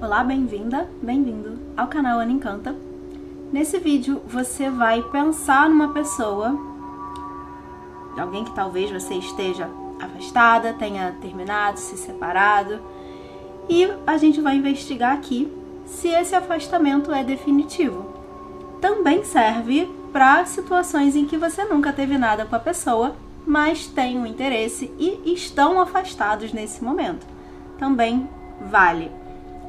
Olá, bem-vinda, bem-vindo ao canal Ana Encanta. Nesse vídeo você vai pensar numa pessoa, alguém que talvez você esteja afastada, tenha terminado, se separado, e a gente vai investigar aqui se esse afastamento é definitivo. Também serve para situações em que você nunca teve nada com a pessoa, mas tem um interesse e estão afastados nesse momento. Também vale.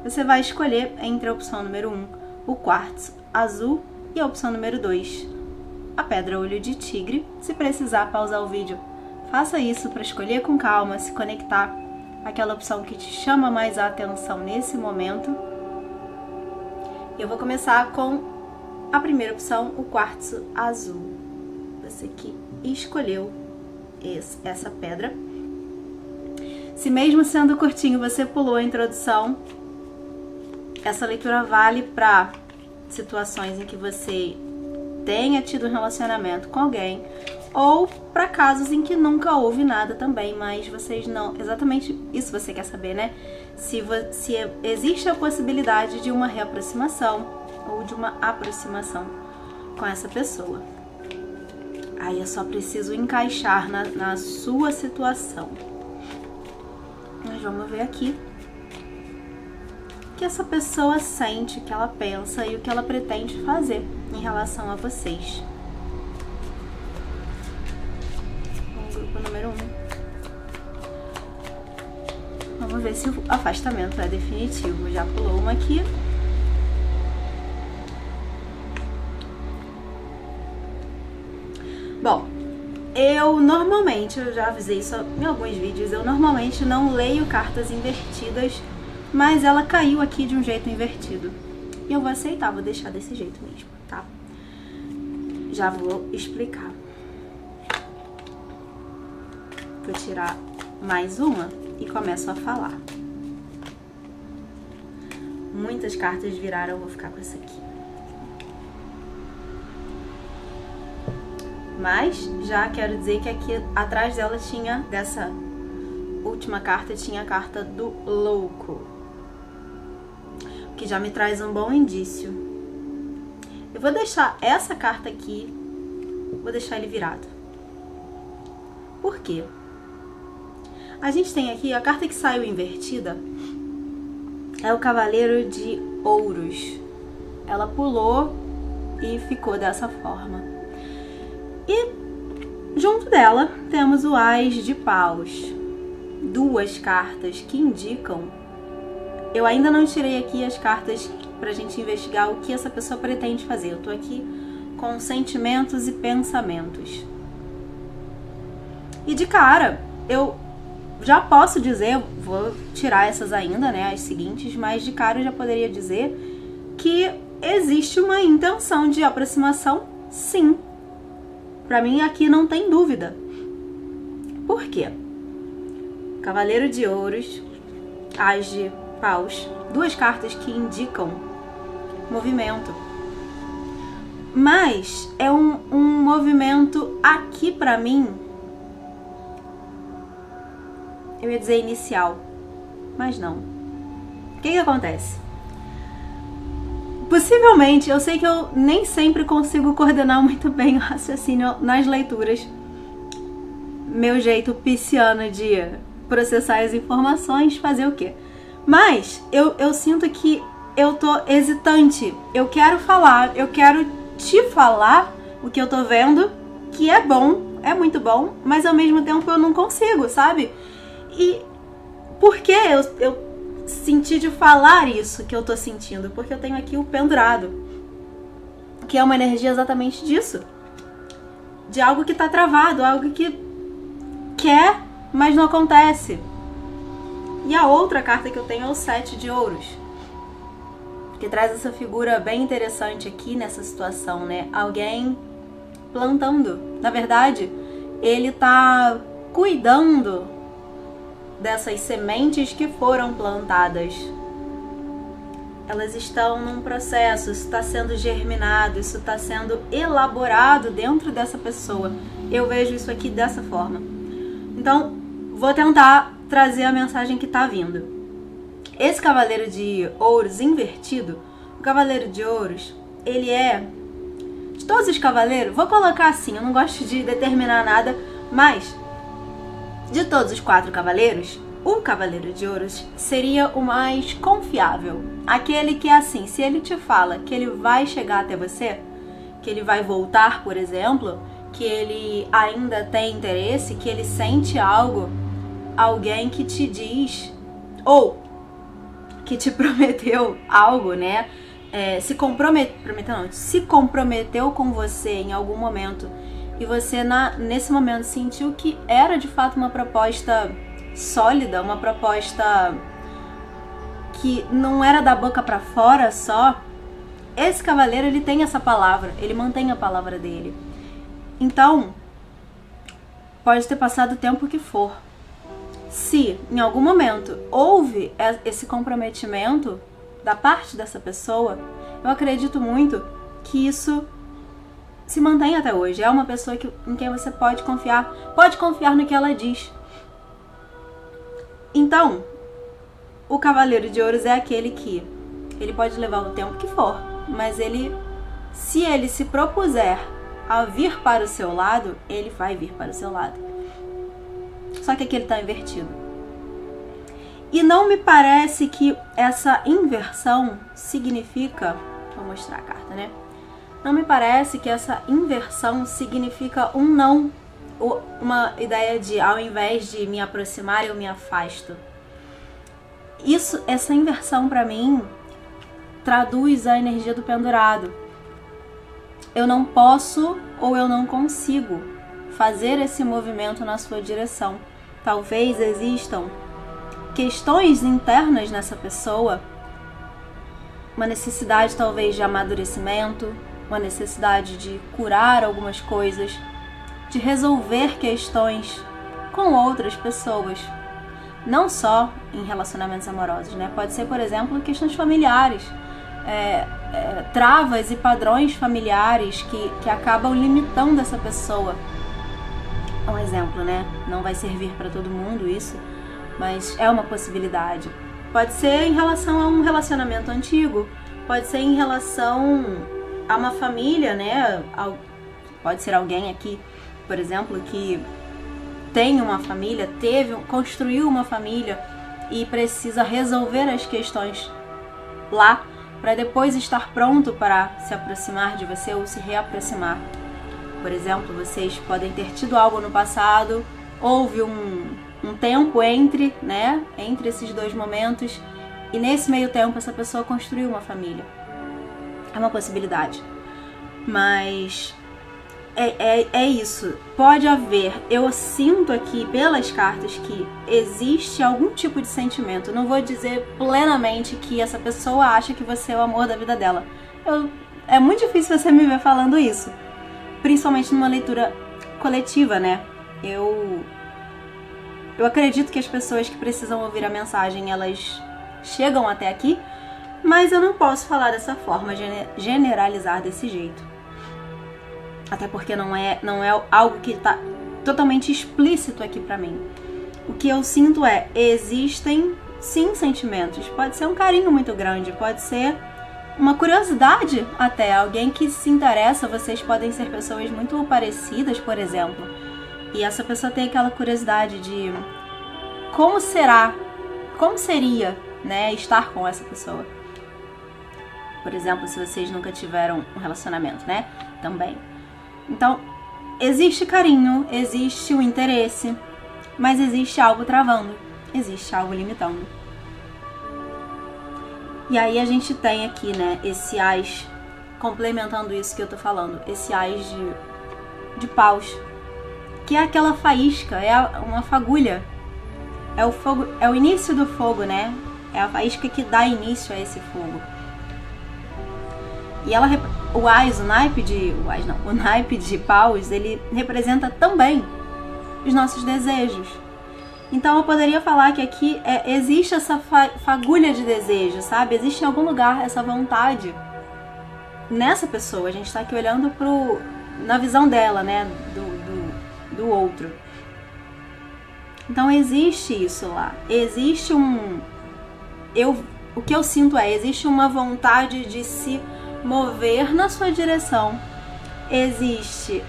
Você vai escolher entre a opção número 1, o quartzo azul, e a opção número 2, a pedra olho de tigre. Se precisar pausar o vídeo, faça isso para escolher com calma, se conectar àquela opção que te chama mais a atenção nesse momento. Eu vou começar com a primeira opção, o quartzo azul. Você que escolheu essa pedra. Se mesmo sendo curtinho você pulou a introdução, essa leitura vale para situações em que você tenha tido um relacionamento com alguém ou para casos em que nunca houve nada também, mas vocês não... Exatamente isso você quer saber, né? Se existe a possibilidade de uma reaproximação ou de uma aproximação com essa pessoa. Aí eu só preciso encaixar na sua situação. Nós vamos ver aqui o que essa pessoa sente, o que ela pensa e o que ela pretende fazer em relação a vocês. O grupo número 1. Vamos ver se o afastamento é definitivo. Já pulou uma aqui. Bom, eu já avisei isso em alguns vídeos, eu normalmente não leio cartas invertidas, mas ela caiu aqui de um jeito invertido. E eu vou aceitar, vou deixar desse jeito mesmo, tá? Já vou explicar. Vou tirar mais uma e começo a falar. Muitas cartas viraram, eu vou ficar com essa aqui. Mas já quero dizer que aqui atrás dela tinha, dessa última carta, tinha a carta do louco, que já me traz um bom indício. Eu vou deixar essa carta aqui, vou deixar ele virado. Por quê? A gente tem aqui, a carta que saiu invertida é o Cavaleiro de Ouros. Ela pulou e ficou dessa forma. E junto dela temos o Ás de Paus. Duas cartas que indicam... Eu ainda não tirei aqui as cartas pra gente investigar o que essa pessoa pretende fazer. Eu tô aqui com sentimentos e pensamentos. E de cara, eu já posso dizer, vou tirar essas ainda, né, as seguintes, mas de cara eu já poderia dizer que existe uma intenção de aproximação, sim. Pra mim aqui não tem dúvida. Por quê? Cavaleiro de Ouros, Ás de Paus, duas cartas que indicam movimento. Mas é um movimento aqui pra mim, eu ia dizer inicial, mas não. O que acontece? Possivelmente, eu sei que eu nem sempre consigo coordenar muito bem o raciocínio nas leituras. Meu jeito pisciano de processar as informações, fazer o quê? Mas eu sinto que eu tô hesitante. Eu quero falar, eu quero te falar o que eu tô vendo, que é bom, é muito bom, mas ao mesmo tempo eu não consigo, sabe? E por que eu senti de falar isso que eu tô sentindo? Porque eu tenho aqui o pendurado, que é uma energia exatamente disso. De algo que tá travado, algo que quer, mas não acontece. E a outra carta que eu tenho é o Sete de Ouros, que traz essa figura bem interessante aqui nessa situação, né? Alguém plantando. Na verdade, ele tá cuidando dessas sementes que foram plantadas. Elas estão num processo, isso está sendo germinado, isso está sendo elaborado dentro dessa pessoa. Eu vejo isso aqui dessa forma. Então, vou tentar trazer a mensagem que está vindo. esse cavaleiro de ouros invertido, o cavaleiro de ouros, ele é... De todos os cavaleiros, vou colocar assim, eu não gosto de determinar nada, mas de todos os 4 cavaleiros, o cavaleiro de ouros seria o mais confiável. Aquele que é assim, se ele te fala que ele vai chegar até você, que ele vai voltar, por exemplo, que ele ainda tem interesse, que ele sente algo, alguém que te diz, ou que te prometeu algo, né? Se comprometeu com você em algum momento e você nesse momento sentiu que era de fato uma proposta sólida, uma proposta que não era da boca pra fora só, esse cavaleiro ele tem essa palavra, ele mantém a palavra dele. Então, pode ter passado o tempo que for. Se em algum momento houve esse comprometimento da parte dessa pessoa, eu acredito muito que isso se mantém até hoje. É uma pessoa em quem você pode confiar no que ela diz. Então, o cavaleiro de ouros é aquele que ele pode levar o tempo que for, mas se ele se propuser a vir para o seu lado, ele vai vir para o seu lado. Só que aqui ele está invertido. E não me parece que essa inversão significa... Vou mostrar a carta, né? Não me parece que essa inversão significa um não. Uma ideia de, ao invés de me aproximar, eu me afasto. Essa inversão para mim traduz a energia do pendurado. Eu não posso ou eu não consigo fazer esse movimento na sua direção. Talvez existam questões internas nessa pessoa, uma necessidade talvez de amadurecimento, uma necessidade de curar algumas coisas, de resolver questões com outras pessoas, não só em relacionamentos amorosos, né? Pode ser, por exemplo, questões familiares, travas e padrões familiares que acabam limitando essa pessoa. É um exemplo, né? Não vai servir para todo mundo isso, mas é uma possibilidade. Pode ser em relação a um relacionamento antigo, pode ser em relação a uma família, né? Pode ser alguém aqui, por exemplo, que tem uma família, construiu uma família e precisa resolver as questões lá para depois estar pronto para se aproximar de você ou se reaproximar. Por exemplo, vocês podem ter tido algo no passado, houve um tempo entre esses dois momentos, e nesse meio tempo essa pessoa construiu uma família. É uma possibilidade. Mas é isso. Pode haver, eu sinto aqui pelas cartas que existe algum tipo de sentimento. Não vou dizer plenamente que essa pessoa acha que você é o amor da vida dela. É muito difícil você me ver falando isso. Principalmente numa leitura coletiva, né? Eu acredito que as pessoas que precisam ouvir a mensagem, elas chegam até aqui, mas eu não posso falar dessa forma, generalizar desse jeito. Até porque não é algo que está totalmente explícito aqui pra mim. O que eu sinto existem sim sentimentos. Pode ser um carinho muito grande, pode ser uma curiosidade até, alguém que se interessa. Vocês podem ser pessoas muito parecidas, por exemplo, e essa pessoa tem aquela curiosidade de como seria, né, estar com essa pessoa. Por exemplo, se vocês nunca tiveram um relacionamento, né, também. Então, existe carinho, existe o interesse, mas existe algo travando, existe algo limitando. E aí a gente tem aqui, né, esse ás, complementando isso que eu tô falando, esse ás de paus, que é aquela faísca, é uma fagulha, é o fogo, é o início do fogo, né? É a faísca que dá início a esse fogo. E o naipe de paus, ele representa também os nossos desejos. Então eu poderia falar que aqui existe essa fagulha de desejo, sabe? Existe em algum lugar essa vontade nessa pessoa. A gente está aqui olhando na visão dela, né? Do outro. Então existe isso lá. Existe o que eu sinto existe uma vontade de se mover na sua direção. Existe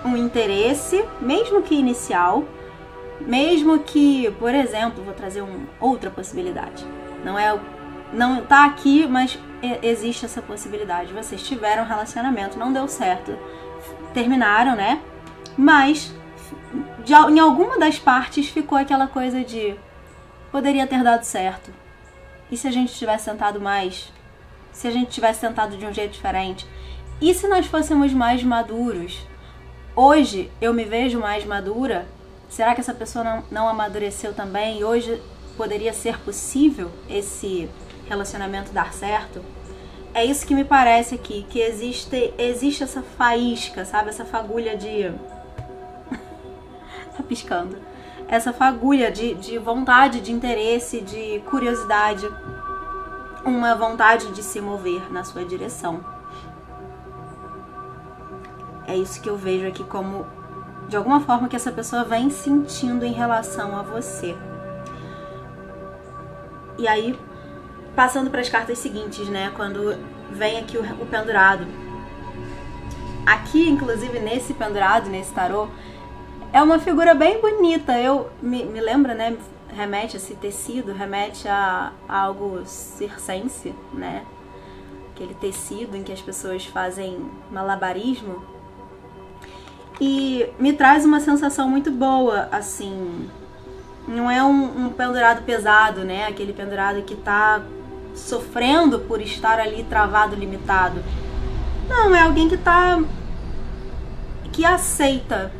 um interesse, mesmo que inicial, mesmo que, por exemplo, vou trazer outra possibilidade. Não tá aqui, mas existe essa possibilidade. Vocês tiveram um relacionamento, não deu certo, terminaram, né? Mas em alguma das partes ficou aquela coisa de poderia ter dado certo. E se a gente tivesse tentado mais? Se a gente tivesse tentado de um jeito diferente? E se nós fôssemos mais maduros? Hoje eu me vejo mais madura. Será que essa pessoa não amadureceu também? E hoje poderia ser possível esse relacionamento dar certo? É isso que me parece aqui, que existe essa faísca, sabe? Essa fagulha de... tá piscando. Essa fagulha de vontade, de interesse, de curiosidade. Uma vontade de se mover na sua direção. É isso que eu vejo aqui como, de alguma forma, que essa pessoa vem sentindo em relação a você. E aí, passando para as cartas seguintes, né? Quando vem aqui o pendurado. Aqui, inclusive, nesse pendurado, nesse tarô, é uma figura bem bonita. Me lembra, né? Remete a esse tecido, remete a algo circense, né? Aquele tecido em que as pessoas fazem malabarismo. E me traz uma sensação muito boa, assim. Não é um pendurado pesado, né? Aquele pendurado que tá sofrendo por estar ali travado, limitado. Não, é alguém que aceita.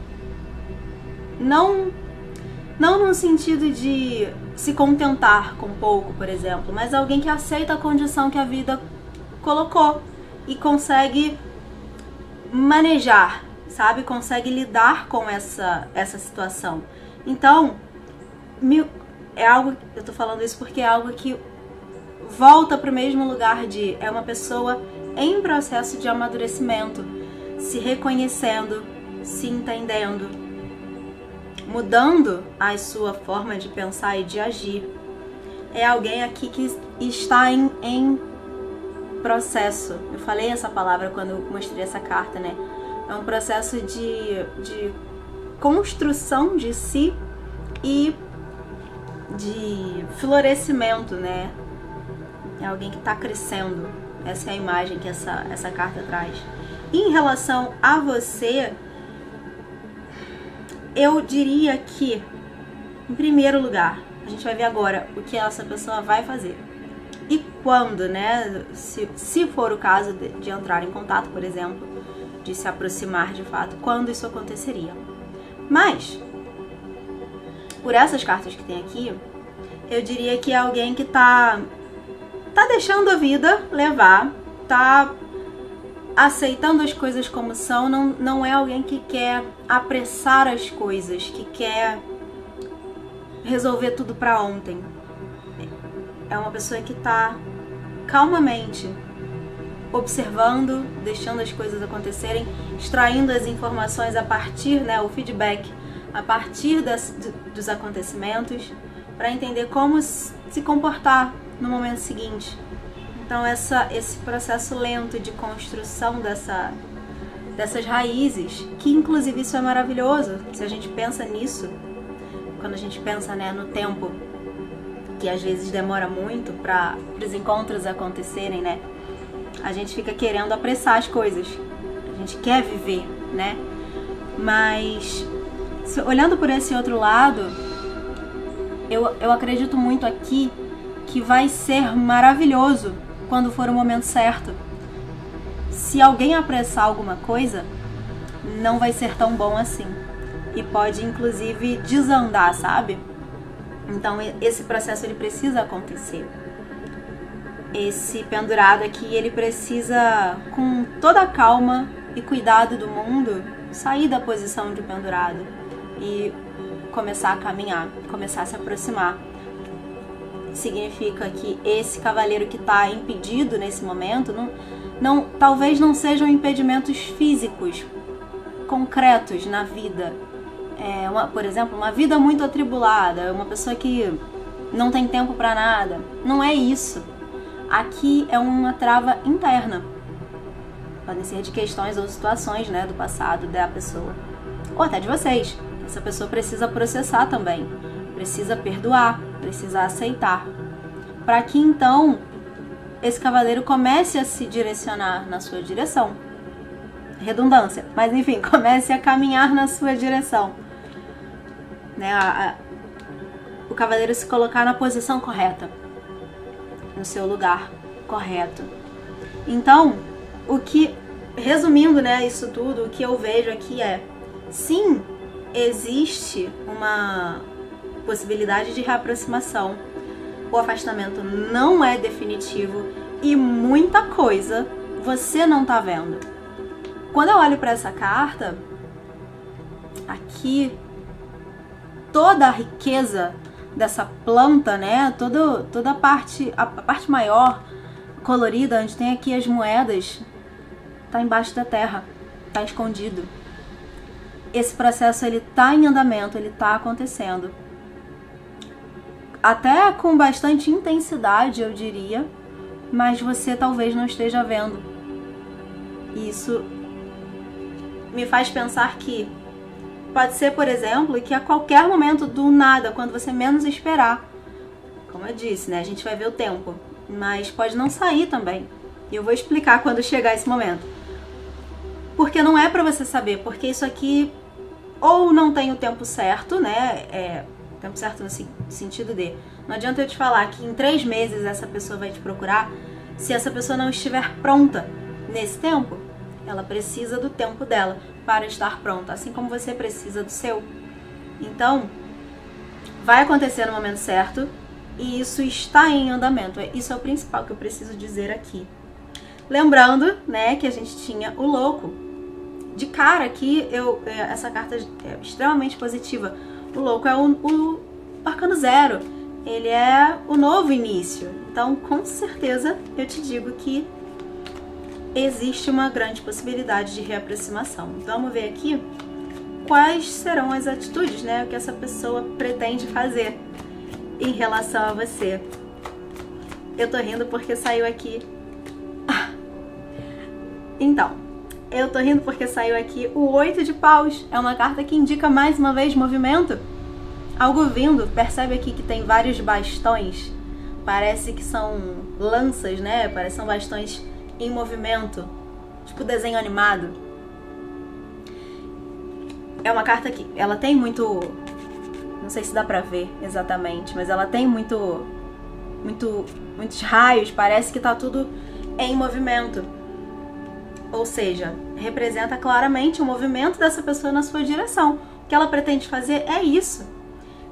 Não no sentido de se contentar com pouco, por exemplo, mas alguém que aceita a condição que a vida colocou e consegue manejar, sabe? Consegue lidar com essa situação. Então, eu tô falando isso porque é algo que volta pro mesmo lugar é uma pessoa em processo de amadurecimento, se reconhecendo, se entendendo, mudando a sua forma de pensar e de agir. É alguém aqui que está em processo. Eu falei essa palavra quando eu mostrei essa carta, né? É um processo de construção de si e de florescimento, né? É alguém que está crescendo. Essa é a imagem que essa carta traz. E em relação a você, eu diria que, em primeiro lugar, a gente vai ver agora o que essa pessoa vai fazer. E quando, né? Se for o caso de entrar em contato, por exemplo, de se aproximar de fato, quando isso aconteceria. Mas, por essas cartas que tem aqui, eu diria que é alguém que tá deixando a vida levar, tá aceitando as coisas como são, não é alguém que quer apressar as coisas, que quer resolver tudo pra ontem. É uma pessoa que tá calmamente observando, deixando as coisas acontecerem, extraindo as informações a partir, né, o feedback, a partir dos acontecimentos, para entender como se comportar no momento seguinte. Então esse processo lento de construção dessas raízes, que inclusive isso é maravilhoso, se a gente pensa nisso, quando a gente pensa, né, no tempo, que às vezes demora muito para os encontros acontecerem, né? A gente fica querendo apressar as coisas. A gente quer viver, né? Mas, olhando por esse outro lado, eu acredito muito aqui que vai ser maravilhoso quando for o momento certo. Se alguém apressar alguma coisa, não vai ser tão bom assim. E pode, inclusive, desandar, sabe? Então, esse processo, ele precisa acontecer. Esse pendurado aqui, ele precisa, com toda a calma e cuidado do mundo, sair da posição de pendurado e começar a caminhar, começar a se aproximar. Significa que esse cavaleiro que está impedido nesse momento, talvez não sejam impedimentos físicos, concretos na vida. Por exemplo, uma vida muito atribulada, uma pessoa que não tem tempo pra nada. Não é isso. Aqui é uma trava interna. Podem ser de questões ou situações, né, do passado da pessoa. Ou até de vocês. Essa pessoa precisa processar também. Precisa perdoar, precisa aceitar. Para que então esse cavaleiro comece a se direcionar na sua direção. Redundância, mas enfim, comece a caminhar na sua direção. Né? O cavaleiro se colocar na posição correta, no seu lugar correto. Então, resumindo, né, isso tudo, o que eu vejo aqui é, sim, existe uma possibilidade de reaproximação. O afastamento não é definitivo e muita coisa você não tá vendo. Quando eu olho para essa carta, aqui, toda a riqueza dessa planta, né? Toda a parte maior, colorida, onde tem aqui as moedas, tá embaixo da terra, tá escondido. Esse processo, ele tá em andamento, ele tá acontecendo. Até com bastante intensidade, eu diria, mas você talvez não esteja vendo. Isso me faz pensar que pode ser, por exemplo, que a qualquer momento do nada, quando você menos esperar, como eu disse, né, a gente vai ver o tempo, mas pode não sair também. E eu vou explicar quando chegar esse momento. Porque não é pra você saber, porque isso aqui ou não tem o tempo certo, né, tempo certo no sentido de, não adianta eu te falar que em 3 meses essa pessoa vai te procurar, se essa pessoa não estiver pronta nesse tempo. Ela precisa do tempo dela para estar pronta, assim como você precisa do seu. Então, vai acontecer no momento certo e isso está em andamento. Isso é o principal que eu preciso dizer aqui. Lembrando, né, que a gente tinha o louco. De cara aqui, essa carta é extremamente positiva. O louco é o arcano 0. Ele é o novo início. Então, com certeza, eu te digo que existe uma grande possibilidade de reaproximação. Vamos ver aqui quais serão as atitudes, né, que essa pessoa pretende fazer em relação a você. Eu tô rindo porque saiu aqui. Então, eu tô rindo porque saiu aqui o 8 de paus. É uma carta que indica mais uma vez movimento. Algo vindo. Percebe aqui que tem vários bastões. Parece que são lanças, né? Parece que são bastões em movimento, tipo desenho animado. É uma carta que ela tem muito, não sei se dá pra ver exatamente, mas ela tem muitos raios, parece que tá tudo em movimento. Ou seja, representa claramente o movimento dessa pessoa na sua direção. O que ela pretende fazer é isso.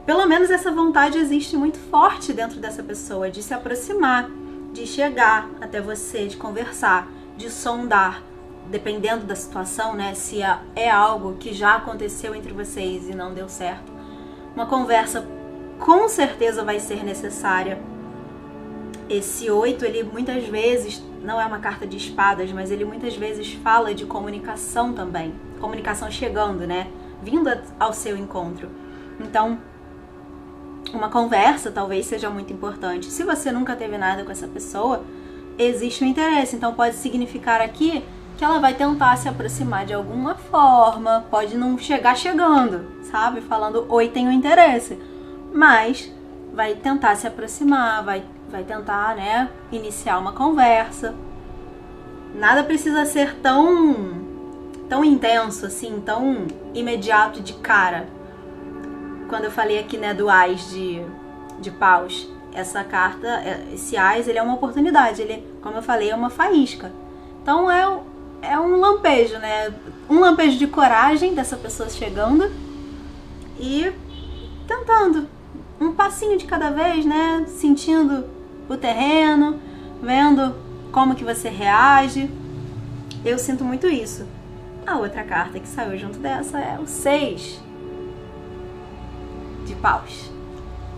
Pelo menos essa vontade existe muito forte dentro dessa pessoa, de se aproximar, de chegar até você, de conversar, de sondar, dependendo da situação, né? Se é algo que já aconteceu entre vocês e não deu certo. Uma conversa com certeza vai ser necessária. Esse 8, ele muitas vezes, não é uma carta de espadas, mas ele muitas vezes fala de comunicação também. Comunicação chegando, né? Vindo ao seu encontro. Então, uma conversa talvez seja muito importante. Se você nunca teve nada com essa pessoa, existe um interesse. Então pode significar aqui que ela vai tentar se aproximar de alguma forma. Pode não chegar chegando, sabe? Falando, oi, tenho interesse. Mas vai tentar se aproximar, vai tentar, né, iniciar uma conversa. Nada precisa ser tão intenso assim, tão imediato de cara. Quando eu falei aqui, né, do Ás de paus, essa carta, esse Ás, ele é uma oportunidade, ele, como eu falei, é uma faísca. Então é um lampejo, né, um lampejo de coragem dessa pessoa chegando e tentando, um passinho de cada vez, né, sentindo o terreno, vendo como que você reage. Eu sinto muito isso. A outra carta que saiu junto dessa é o 6 de paus.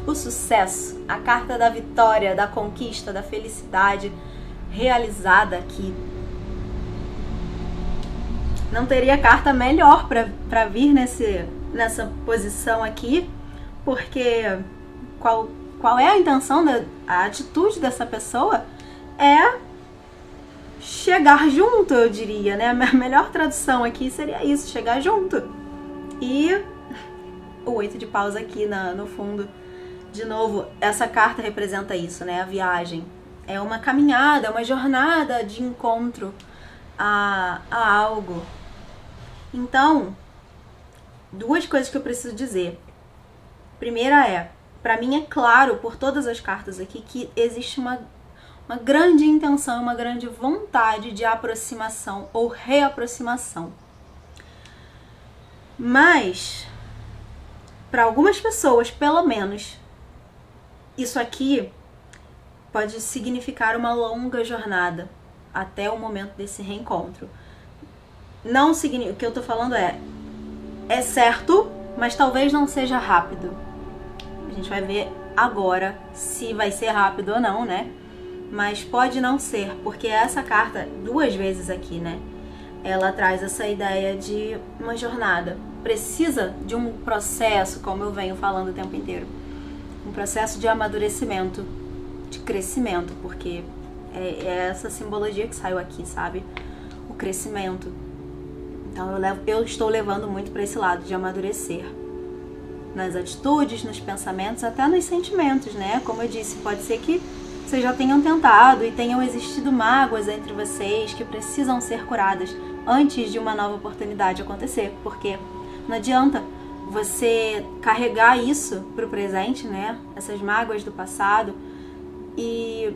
O sucesso, a carta da vitória, da conquista, da felicidade realizada aqui. Não teria carta melhor para vir nessa posição aqui, porque qual é a intenção, a atitude dessa pessoa é chegar junto, eu diria, né? A melhor tradução aqui seria isso, chegar junto. E o 8 de paus aqui no fundo, de novo, essa carta representa isso, né? A viagem. É uma caminhada, é uma jornada de encontro a algo. Então, duas coisas que eu preciso dizer. Primeira é, pra mim é claro por todas as cartas aqui que existe uma grande intenção, uma grande vontade de aproximação ou reaproximação. Mas, para algumas pessoas, pelo menos, isso aqui pode significar uma longa jornada até o momento desse reencontro. Não significa, o que eu tô falando é certo, mas talvez não seja rápido. A gente vai ver agora se vai ser rápido ou não, né? Mas pode não ser, porque essa carta, duas vezes aqui, né? Ela traz essa ideia de uma jornada. Precisa de um processo, como eu venho falando o tempo inteiro. Um processo de amadurecimento, de crescimento, porque é essa simbologia que saiu aqui, sabe? O crescimento. Então eu estou levando muito para esse lado de amadurecer. Nas atitudes, nos pensamentos, até nos sentimentos, né? Como eu disse, pode ser que vocês já tenham tentado e tenham existido mágoas entre vocês que precisam ser curadas antes de uma nova oportunidade acontecer, porque não adianta você carregar isso pro presente, né? Essas mágoas do passado, e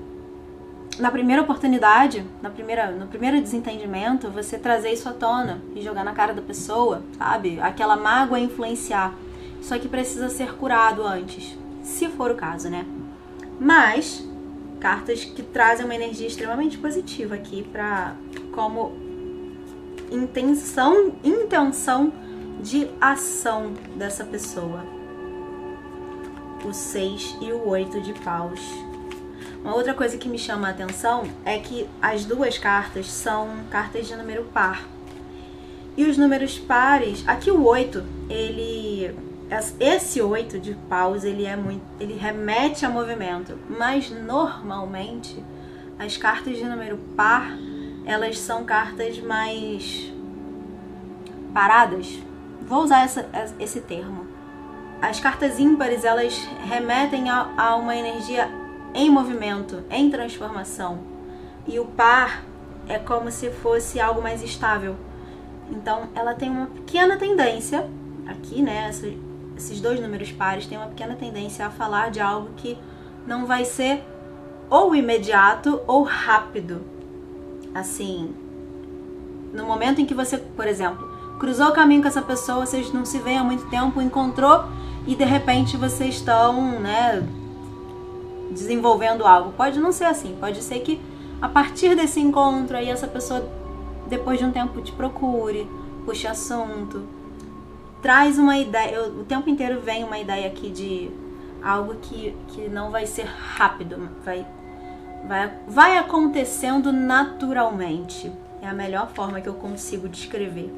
na primeira oportunidade, no primeiro desentendimento, você trazer isso à tona e jogar na cara da pessoa, sabe? Aquela mágoa influenciar. Isso aqui precisa ser curado antes, se for o caso, né? Mas cartas que trazem uma energia extremamente positiva aqui como intenção de ação dessa pessoa. O 6 e o 8 de paus. Uma outra coisa que me chama a atenção é que as duas cartas são cartas de número par. E os números pares, aqui o 8, esse 8 de paus, ele remete a movimento, mas normalmente as cartas de número par, elas são cartas mais paradas. Vou usar esse termo. As cartas ímpares, elas remetem a uma energia em movimento, em transformação. E o par é como se fosse algo mais estável. Então, ela tem uma pequena tendência, aqui, né, esses dois números pares têm uma pequena tendência a falar de algo que não vai ser ou imediato ou rápido. Assim, no momento em que você, por exemplo, cruzou o caminho com essa pessoa, vocês não se veem há muito tempo, encontrou e de repente vocês estão, né, desenvolvendo algo. Pode não ser assim, pode ser que a partir desse encontro aí essa pessoa, depois de um tempo, te procure, puxe assunto, traz uma ideia. O tempo inteiro vem uma ideia aqui de algo que não vai ser rápido, vai acontecendo naturalmente. É a melhor forma que eu consigo descrever.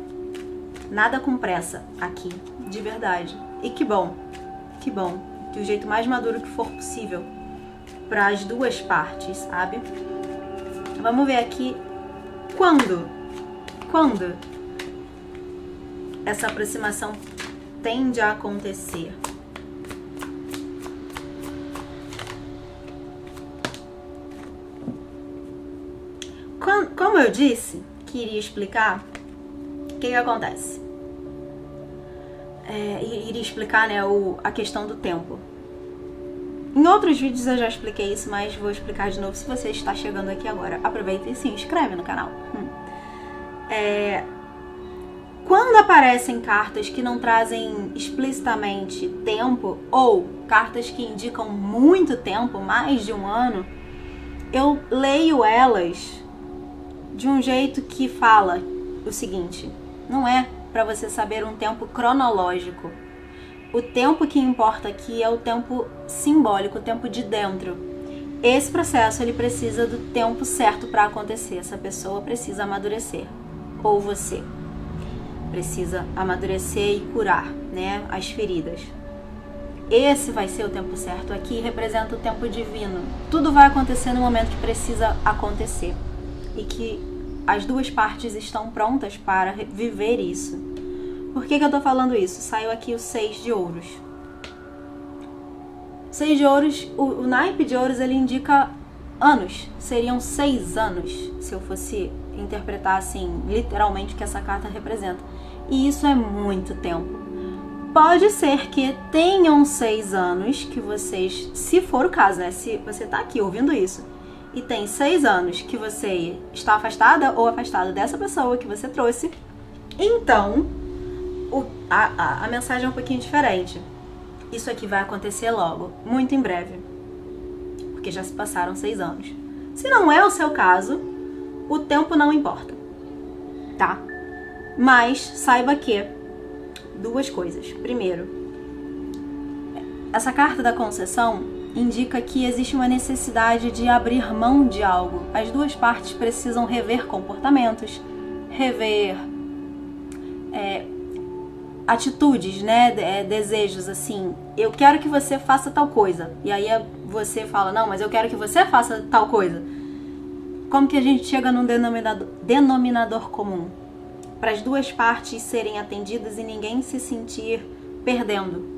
Nada com pressa aqui, de verdade. E que bom, do jeito mais maduro que for possível para as duas partes, sabe? Vamos ver aqui quando essa aproximação tende a acontecer. Como eu disse que iria explicar, o que acontece? Iria explicar, né, a questão do tempo. Em outros vídeos eu já expliquei isso, mas vou explicar de novo. Se você está chegando aqui agora, aproveita e se inscreve no canal. Quando aparecem cartas que não trazem explicitamente tempo, ou cartas que indicam muito tempo, mais de um ano, eu leio elas de um jeito que fala o seguinte: não é para você saber um tempo cronológico. O tempo que importa aqui é o tempo simbólico, o tempo de dentro. Esse processo, ele precisa do tempo certo para acontecer. Essa pessoa precisa amadurecer, ou você precisa amadurecer e curar, né, as feridas. esse vai ser o tempo certo. Aqui representa o tempo divino. Tudo vai acontecer no momento que precisa acontecer. E que as duas partes estão prontas para viver isso. Por que eu tô falando isso? Saiu aqui o 6 de ouros. 6 de ouros, o naipe de ouros, ele indica anos. Seriam 6 anos, se eu fosse interpretar assim, literalmente, o que essa carta representa. E isso é muito tempo. Pode ser que tenham 6 anos que vocês, se for o caso, né? Se você tá aqui ouvindo isso e tem 6 anos que você está afastada ou afastado dessa pessoa que você trouxe, então a mensagem é um pouquinho diferente. Isso aqui vai acontecer logo, muito em breve, porque já se passaram 6 anos. Se não é o seu caso, o tempo não importa, tá? Mas saiba que duas coisas. Primeiro, essa carta da concessão indica que existe uma necessidade de abrir mão de algo. As duas partes precisam rever comportamentos, rever atitudes, né? Desejos, assim. Eu quero que você faça tal coisa. E aí você fala, não, mas eu quero que você faça tal coisa. Como que a gente chega num denominador comum? Para as duas partes serem atendidas e ninguém se sentir perdendo.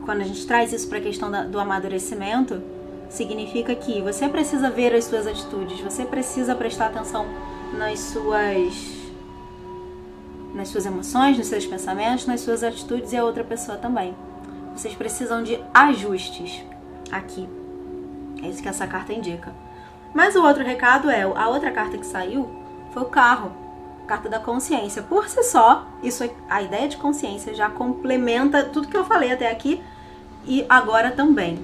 Quando a gente traz isso para a questão do amadurecimento, significa que você precisa ver as suas atitudes, você precisa prestar atenção nas suas emoções, nos seus pensamentos, nas suas atitudes e a outra pessoa também. Vocês precisam de ajustes aqui. É isso que essa carta indica. Mas o outro recado é, a outra carta que saiu foi o carro. Carta da consciência. Por si só, a ideia de consciência já complementa tudo que eu falei até aqui e agora também.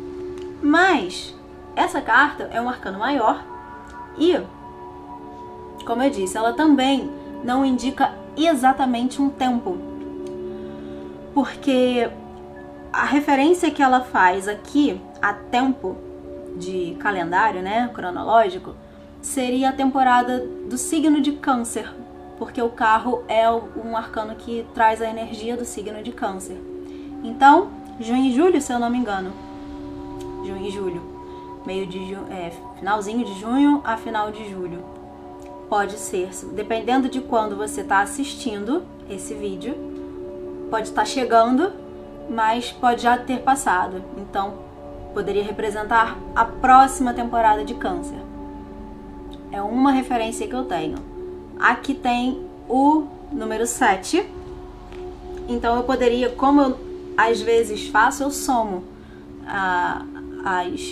Mas essa carta é um arcano maior e, como eu disse, ela também não indica exatamente um tempo. Porque a referência que ela faz aqui a tempo de calendário, né, cronológico, seria a temporada do signo de Câncer. Porque o carro é um arcano que traz a energia do signo de Câncer. Então, junho e julho, se eu não me engano. Junho e julho. Finalzinho de junho a final de julho. Pode ser, dependendo de quando você está assistindo esse vídeo, pode estar chegando, mas pode já ter passado. Então, poderia representar a próxima temporada de Câncer. É uma referência que eu tenho. Aqui tem o número 7. Então eu poderia, como eu às vezes faço, eu somo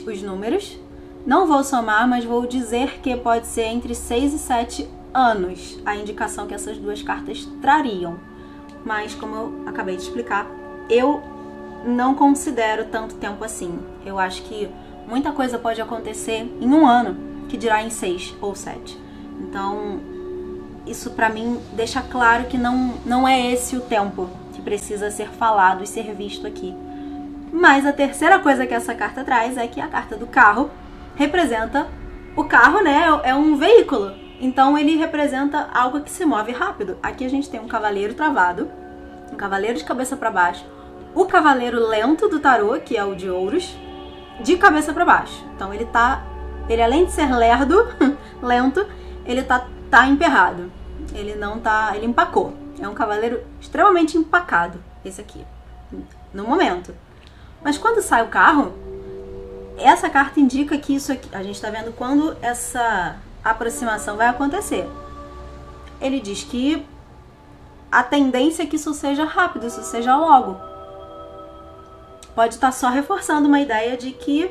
os números. Não vou somar, mas vou dizer que pode ser entre 6 e 7 anos a indicação que essas duas cartas trariam. Mas, como eu acabei de explicar, eu não considero tanto tempo assim. Eu acho que muita coisa pode acontecer em um ano, que dirá em 6 ou 7. Então, isso pra mim deixa claro que não é esse o tempo que precisa ser falado e ser visto aqui. Mas a terceira coisa que essa carta traz é que a carta do carro representa o carro, né? É um veículo. Então ele representa algo que se move rápido. Aqui a gente tem um cavaleiro travado, um cavaleiro de cabeça para baixo, o cavaleiro lento do tarô, que é o de ouros, de cabeça para baixo. Então ele além de ser lerdo, lento, ele tá emperrado. Ele empacou. É um cavaleiro extremamente empacado, esse aqui, no momento. Mas quando sai o carro, essa carta indica que isso aqui, a gente está vendo quando essa aproximação vai acontecer. Ele diz que a tendência é que isso seja rápido, isso seja logo. Pode estar só reforçando uma ideia de que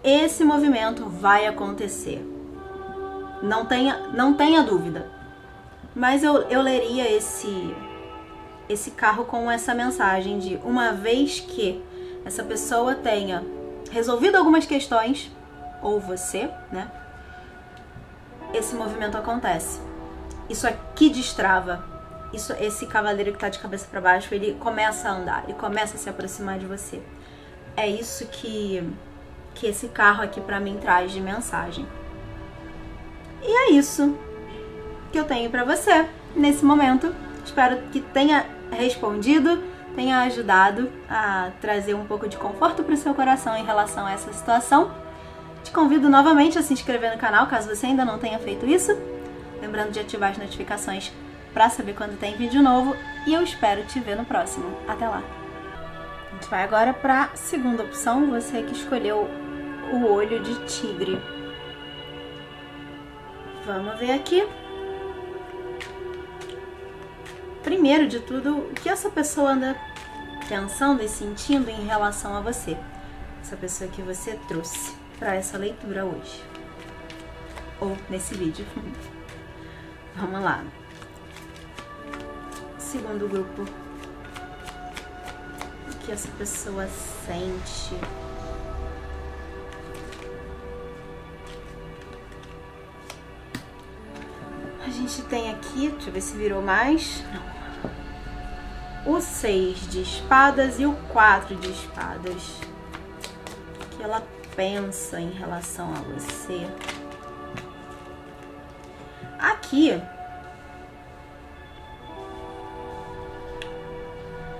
esse movimento vai acontecer. Não tenha dúvida. Mas eu leria esse carro com essa mensagem de, uma vez que essa pessoa tenha resolvido algumas questões, ou você, né? Esse movimento acontece. Isso aqui destrava. Esse cavaleiro que tá de cabeça para baixo, ele começa a andar, ele começa a se aproximar de você. É isso que esse carro aqui pra mim traz de mensagem. E é isso que eu tenho pra você nesse momento. Espero que tenha respondido. tenha ajudado a trazer um pouco de conforto para o seu coração em relação a essa situação. Te convido novamente a se inscrever no canal, caso você ainda não tenha feito isso. Lembrando de ativar as notificações para saber quando tem vídeo novo. E eu espero te ver no próximo. Até lá! A gente vai agora para a segunda opção, você que escolheu o olho de tigre. Vamos ver aqui. Primeiro de tudo, o que essa pessoa anda pensando e sentindo em relação a você? Essa pessoa que você trouxe para essa leitura hoje. Ou nesse vídeo. Vamos lá. Segundo grupo. O que essa pessoa sente? A gente tem aqui, deixa eu ver se virou mais. Não. O 6 de espadas e o 4 de espadas. O que ela pensa em relação a você? Aqui,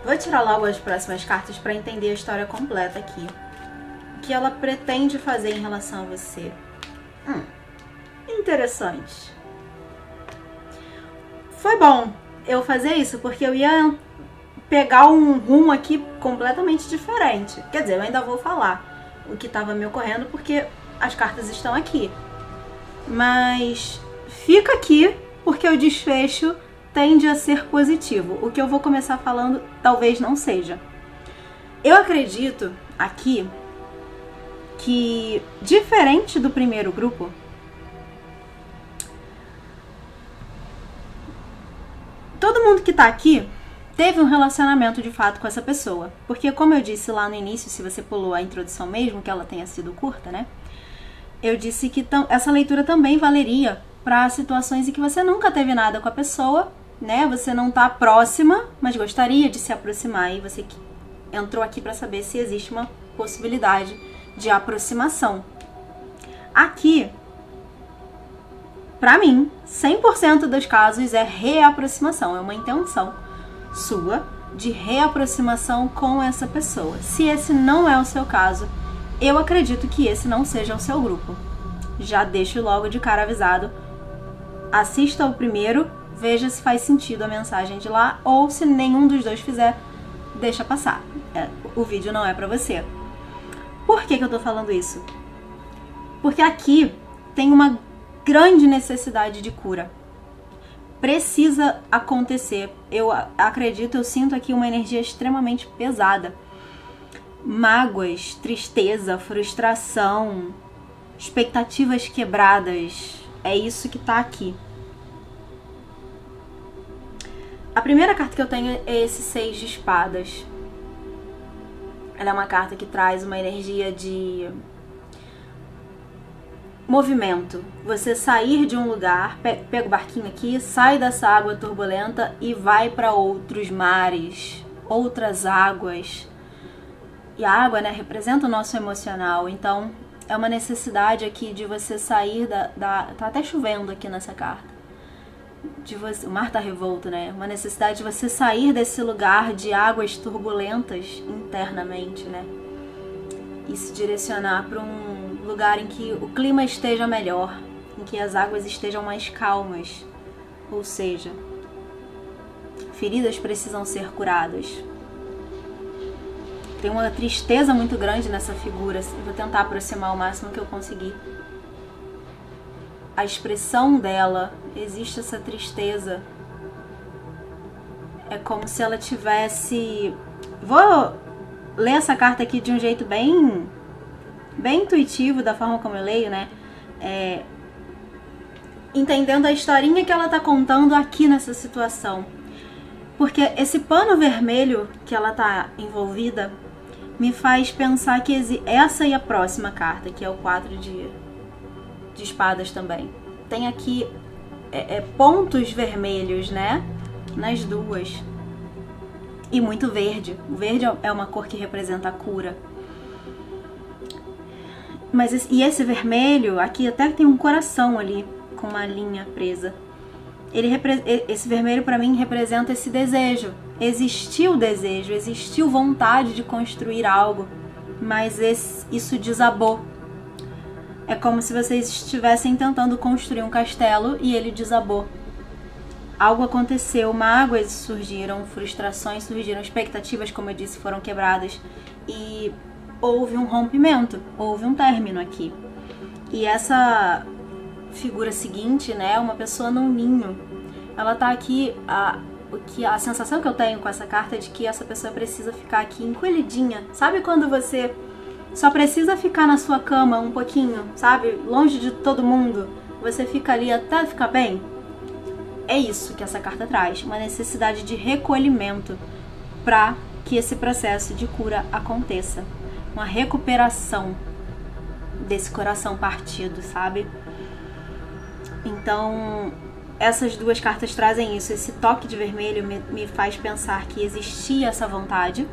vou tirar logo as próximas cartas para entender a história completa aqui. O que ela pretende fazer em relação a você? Interessante. Foi bom eu fazer isso, porque eu ia pegar um rumo aqui completamente diferente. Quer dizer, eu ainda vou falar o que estava me ocorrendo, porque as cartas estão aqui. Mas fica aqui, porque o desfecho tende a ser positivo. O que eu vou começar falando talvez não seja. Eu acredito aqui que, diferente do primeiro grupo, todo mundo que tá aqui teve um relacionamento de fato com essa pessoa. Porque, como eu disse lá no início, se você pulou a introdução mesmo, que ela tenha sido curta, né? Eu disse que essa leitura também valeria para situações em que você nunca teve nada com a pessoa, né? Você não tá próxima, mas gostaria de se aproximar. E você entrou aqui para saber se existe uma possibilidade de aproximação. Aqui, pra mim, 100% dos casos é reaproximação, é uma intenção sua de reaproximação com essa pessoa. Se esse não é o seu caso, eu acredito que esse não seja o seu grupo. Já deixo logo de cara avisado. Assista o primeiro, veja se faz sentido a mensagem de lá, ou se nenhum dos dois fizer, deixa passar. O vídeo não é pra você. Por que eu tô falando isso? Porque aqui tem uma grande necessidade de cura. Precisa acontecer. Eu acredito, eu sinto aqui uma energia extremamente pesada. Mágoas, tristeza, frustração, expectativas quebradas. É isso que tá aqui. A primeira carta que eu tenho é esse 6 de espadas. Ela é uma carta que traz uma energia de movimento. Você sair de um lugar, pega o barquinho aqui, sai dessa água turbulenta e vai para outros mares, outras águas. E a água, né, representa o nosso emocional. Então, é uma necessidade aqui de você sair tá até chovendo aqui nessa carta. O mar tá revolto, né? Uma necessidade de você sair desse lugar de águas turbulentas internamente, né? E se direcionar para um lugar em que o clima esteja melhor, em que as águas estejam mais calmas. Ou seja, feridas precisam ser curadas. Tem uma tristeza muito grande nessa figura. Vou tentar aproximar o máximo que eu conseguir. A expressão dela, existe essa tristeza. É como se ela tivesse... Vou ler essa carta aqui de um jeito bem intuitivo, da forma como eu leio, né? Entendendo a historinha que ela tá contando aqui nessa situação. Porque esse pano vermelho que ela tá envolvida me faz pensar que essa e a próxima carta, que é o 4 de espadas também, tem aqui pontos vermelhos, né? Nas duas. E muito verde. O verde é uma cor que representa a cura. Mas esse vermelho, aqui até tem um coração ali, com uma linha presa. Esse vermelho pra mim representa esse desejo. Existiu desejo, existiu vontade de construir algo, mas isso desabou. É como se vocês estivessem tentando construir um castelo e ele desabou. Algo aconteceu, mágoas surgiram, frustrações surgiram, expectativas, como eu disse, foram quebradas e houve um rompimento, houve um término aqui. E essa figura seguinte, né, uma pessoa num ninho, ela tá aqui, a sensação que eu tenho com essa carta é de que essa pessoa precisa ficar aqui encolhidinha. Sabe quando você só precisa ficar na sua cama um pouquinho, sabe, longe de todo mundo, você fica ali até ficar bem? É isso que essa carta traz, uma necessidade de recolhimento para que esse processo de cura aconteça. Uma recuperação desse coração partido, sabe? Então, essas duas cartas trazem isso. Esse toque de vermelho me faz pensar que existia essa vontade,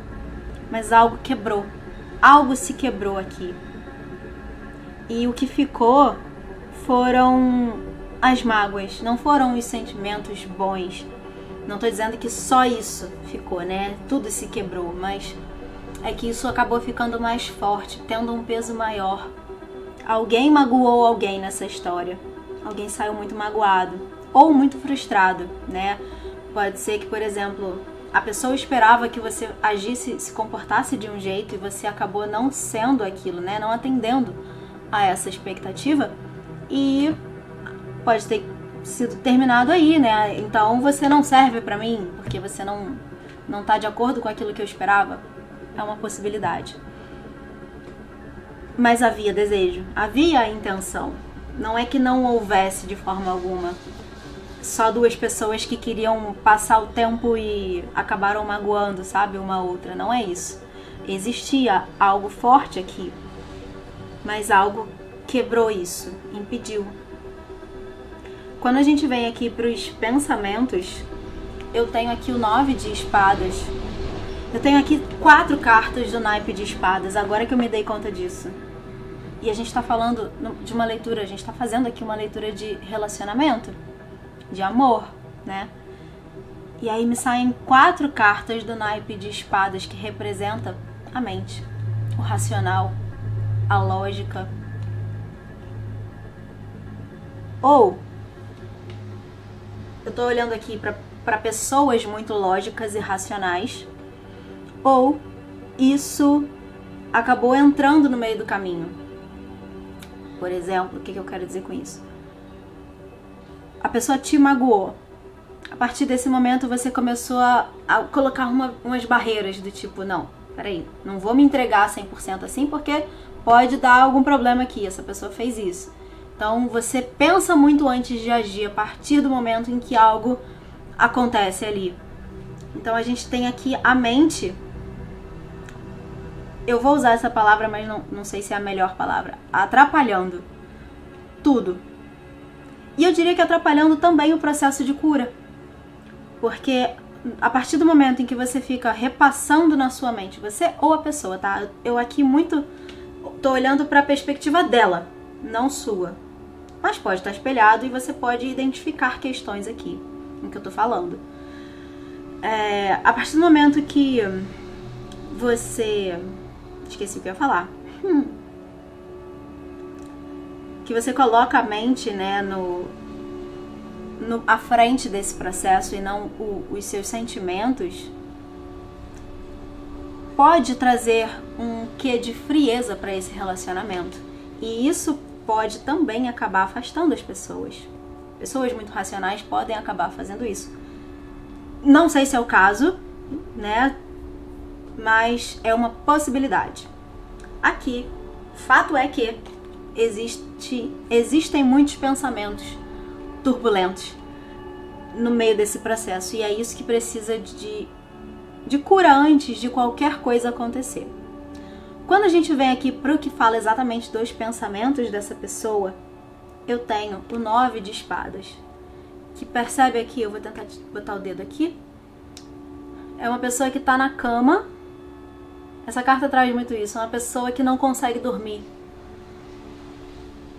mas algo quebrou. Algo se quebrou aqui. E o que ficou foram as mágoas, não foram os sentimentos bons. Não tô dizendo que só isso ficou, né? Tudo se quebrou, mas é que isso acabou ficando mais forte, tendo um peso maior. Alguém magoou alguém nessa história. Alguém saiu muito magoado ou muito frustrado, né? Pode ser que, por exemplo, a pessoa esperava que você agisse, se comportasse de um jeito e você acabou não sendo aquilo, né? Não atendendo a essa expectativa e pode ter sido terminado aí, né? Então você não serve pra mim porque você não tá de acordo com aquilo que eu esperava. É uma possibilidade. Mas havia desejo, havia a intenção. Não é que não houvesse de forma alguma. Só duas pessoas que queriam passar o tempo e acabaram magoando, sabe, uma outra. Não é isso. Existia algo forte aqui, mas algo quebrou isso, impediu. Quando a gente vem aqui para os pensamentos, eu tenho aqui o 9 de espadas. Eu tenho aqui 4 cartas do naipe de espadas, agora que eu me dei conta disso. E a gente tá falando de uma leitura, a gente tá fazendo aqui uma leitura de relacionamento, de amor, né? E aí me saem 4 cartas do naipe de espadas que representa a mente, o racional, a lógica. Ou eu tô olhando aqui para pessoas muito lógicas e racionais, ou isso acabou entrando no meio do caminho. Por exemplo, o que eu quero dizer com isso? A pessoa te magoou. A partir desse momento você começou a colocar umas barreiras do tipo, não, peraí, não vou me entregar 100% assim porque pode dar algum problema aqui, essa pessoa fez isso. Então você pensa muito antes de agir a partir do momento em que algo acontece ali. Então a gente tem aqui a mente. Eu vou usar essa palavra, mas não sei se é a melhor palavra. Atrapalhando tudo. E eu diria que atrapalhando também o processo de cura. Porque a partir do momento em que você fica repassando na sua mente, você ou a pessoa, tá? Eu aqui tô olhando para a perspectiva dela, não sua. Mas pode estar espelhado e você pode identificar questões aqui, em que eu tô falando. A partir do momento que você... Esqueci o que eu ia falar. Que você coloca a mente, né, à frente desse processo e não os seus sentimentos, pode trazer um quê de frieza para esse relacionamento. E isso pode também acabar afastando as pessoas. Pessoas muito racionais podem acabar fazendo isso. Não sei se é o caso, né? Mas é uma possibilidade. Aqui, fato é que existem muitos pensamentos turbulentos no meio desse processo. E é isso que precisa de cura antes de qualquer coisa acontecer. Quando a gente vem aqui para o que fala exatamente dos pensamentos dessa pessoa, eu tenho o 9 de espadas. Que percebe aqui, eu vou tentar botar o dedo aqui. É uma pessoa que está na cama. Essa carta traz muito isso. É uma pessoa que não consegue dormir.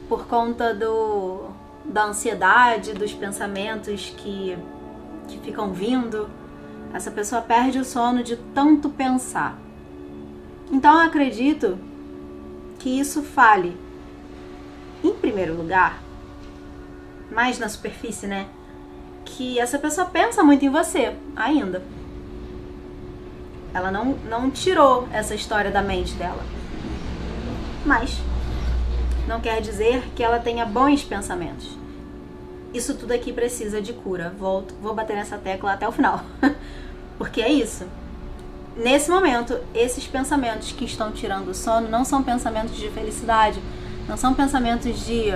Por conta da ansiedade, dos pensamentos que ficam vindo. Essa pessoa perde o sono de tanto pensar. Então eu acredito que isso fale, em primeiro lugar, mais na superfície, né? Que essa pessoa pensa muito em você ainda. Ela não tirou essa história da mente dela. Mas não quer dizer que ela tenha bons pensamentos. Isso tudo aqui precisa de cura. Vou bater nessa tecla até o final. Porque é isso. Nesse momento, esses pensamentos que estão tirando o sono não são pensamentos de felicidade. Não são pensamentos de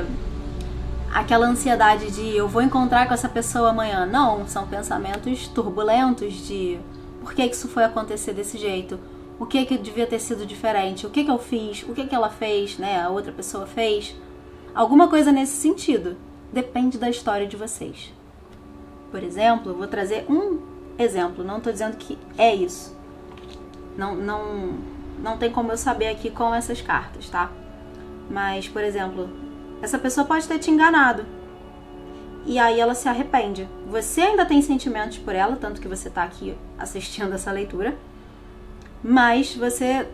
aquela ansiedade de eu vou encontrar com essa pessoa amanhã. Não, são pensamentos turbulentos de por que isso foi acontecer desse jeito? O que devia ter sido diferente? O que eu fiz? O que ela fez, né? A outra pessoa fez? Alguma coisa nesse sentido. Depende da história de vocês. Por exemplo, eu vou trazer um exemplo. Não estou dizendo que é isso. Não tem como eu saber aqui com essas cartas, tá? Mas, por exemplo, essa pessoa pode ter te enganado. E aí ela se arrepende. Você ainda tem sentimentos por ela, tanto que você tá aqui assistindo essa leitura. Mas você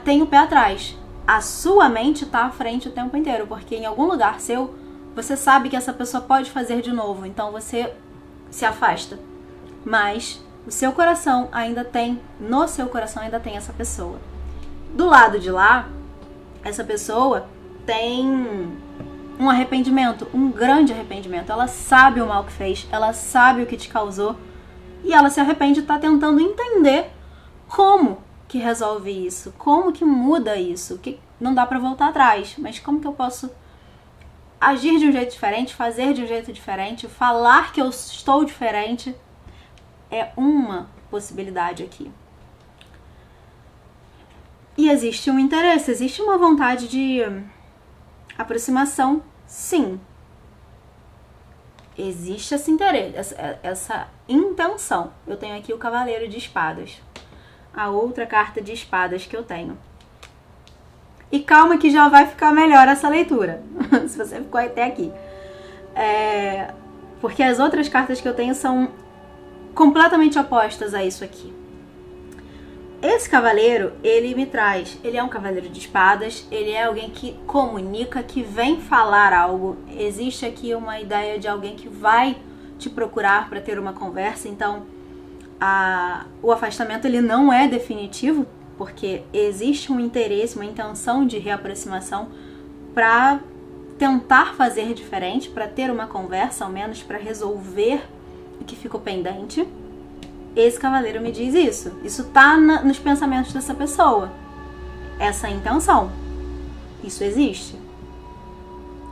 tem o pé atrás. A sua mente tá à frente o tempo inteiro, porque em algum lugar seu, você sabe que essa pessoa pode fazer de novo, então você se afasta. Mas o seu coração ainda tem, no seu coração ainda tem essa pessoa. Do lado de lá, essa pessoa tem um arrependimento, um grande arrependimento. Ela sabe o mal que fez, ela sabe o que te causou e ela se arrepende e tá tentando entender como que resolve isso, como que muda isso, que não dá pra voltar atrás, mas como que eu posso agir de um jeito diferente, fazer de um jeito diferente, falar que eu estou diferente, é uma possibilidade aqui. E existe um interesse, existe uma vontade de aproximação, sim. Existe esse interesse, essa intenção. Eu tenho aqui o Cavaleiro de Espadas, a outra carta de espadas que eu tenho. E calma que já vai ficar melhor essa leitura, se você ficou até aqui. Porque as outras cartas que eu tenho são completamente opostas a isso aqui. Esse cavaleiro, ele é um cavaleiro de espadas, ele é alguém que comunica, que vem falar algo. Existe aqui uma ideia de alguém que vai te procurar para ter uma conversa, então o afastamento ele não é definitivo, porque existe um interesse, uma intenção de reaproximação para tentar fazer diferente, para ter uma conversa, ao menos para resolver o que ficou pendente. Esse cavaleiro me diz isso. Isso tá nos pensamentos dessa pessoa. Essa intenção. Isso existe.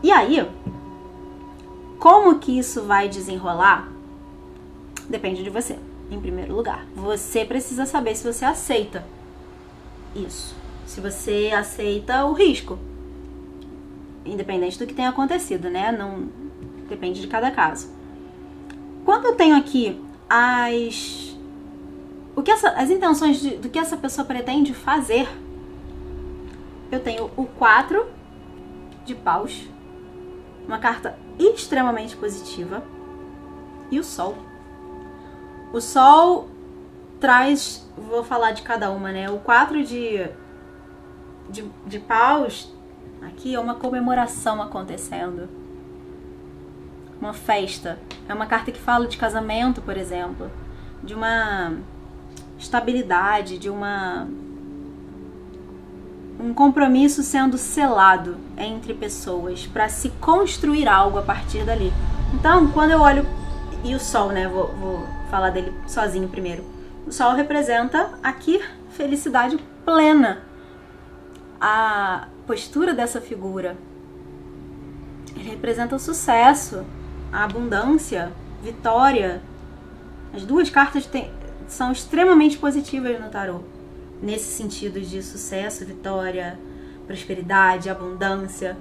E aí, como que isso vai desenrolar? Depende de você, em primeiro lugar. Você precisa saber se você aceita isso. Se você aceita o risco. Independente do que tenha acontecido, né? Não depende de cada caso. Quando eu tenho aqui as intenções do que essa pessoa pretende fazer, eu tenho o 4 de paus, uma carta extremamente positiva, e o Sol. O Sol traz, vou falar de cada uma, né? O 4 de paus, aqui é uma comemoração acontecendo. Uma festa. É uma carta que fala de casamento, por exemplo. De uma estabilidade, de um compromisso sendo selado entre pessoas para se construir algo a partir dali. Então, quando eu olho... E o Sol, né? Vou falar dele sozinho primeiro. O Sol representa aqui felicidade plena. A postura dessa figura, ele representa o sucesso, a abundância, vitória. As duas cartas são extremamente positivas no tarô, nesse sentido de sucesso, vitória, prosperidade, abundância,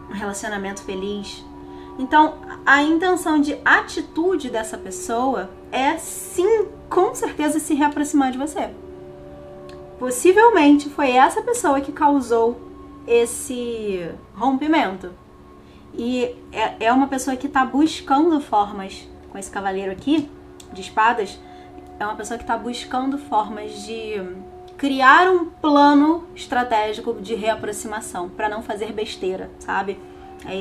um relacionamento feliz. Então, a intenção de atitude dessa pessoa é, sim, com certeza, se reaproximar de você. Possivelmente foi essa pessoa que causou esse rompimento. E é uma pessoa que está buscando formas, com esse cavaleiro aqui, de espadas, é uma pessoa que está buscando formas de criar um plano estratégico de reaproximação, para não fazer besteira, sabe?